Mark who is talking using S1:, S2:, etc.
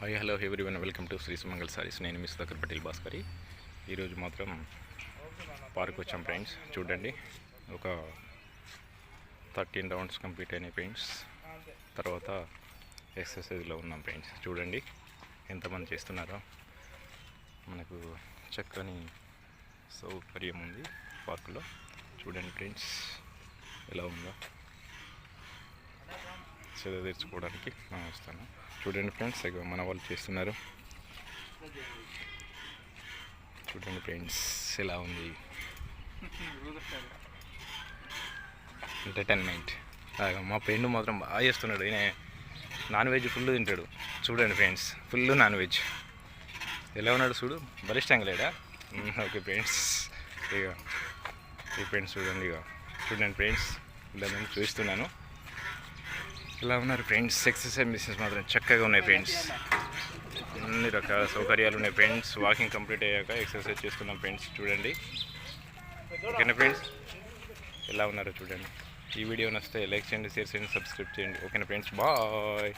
S1: Hi hello everyone, welcome to Shri Sumangala Sarees. నేను miss దగ్గర పటేల్ భాస్కరి. ఈరోజు మాత్రం పార్క్ వచ్చాం ఫ్రెండ్స్. చూడండి, ఒక 13 రౌండ్స్ కంప్లీట్ అయినాయి ఫ్రెండ్స్. తర్వాత ఎక్సర్సైజ్లో ఉన్నాం ఫ్రెండ్స్. చూడండి ఎంతమంది చేస్తున్నారో. మనకు చక్కని సౌకర్యం ఉంది పార్కులో. చూడండి ఫ్రెండ్స్ ఎలా ఉందో. సేద తీర్చుకోవడానికి మనం వస్తాను. చూడండి ఫ్రెండ్స్, మన వాళ్ళు చేస్తున్నారు. చూడండి ఫ్రెండ్స్ ఎలా ఉంది ఎంటర్టైన్మెంట్. మా ఫ్రెండ్ మాత్రం బాగా చేస్తున్నాడు. ఈయన నాన్ వెజ్ ఫుల్ తింటాడు. చూడండి ఫ్రెండ్స్, ఫుల్ నాన్ వెజ్. ఎలా ఉన్నాడు చూడు, బలిష్టంగా లేడా? ఓకే ఫ్రెండ్స్, ఇక ఈ ఫ్రెండ్స్ చూడండి. చూడండి ఫ్రెండ్స్, ఇలా నేను చూస్తున్నాను. ఇలా ఉన్నారు ఫ్రెండ్స్. ఎక్సర్సైజ్ మిషన్స్ మాత్రం చక్కగా ఉన్నాయి ఫ్రెండ్స్. అన్ని రకాల సౌకర్యాలు ఉన్నాయి ఫ్రెండ్స్. వాకింగ్ కంప్లీట్ అయ్యాక ఎక్సర్సైజ్ చేస్తున్నాం ఫ్రెండ్స్. చూడండి, ఓకేనా ఫ్రెండ్స్? ఎలా ఉన్నారో చూడండి. ఈ వీడియో నచ్చితే లైక్ చేయండి, షేర్ చేయండి, సబ్స్క్రైబ్ చేయండి. ఓకేనా ఫ్రెండ్స్? బాయ్.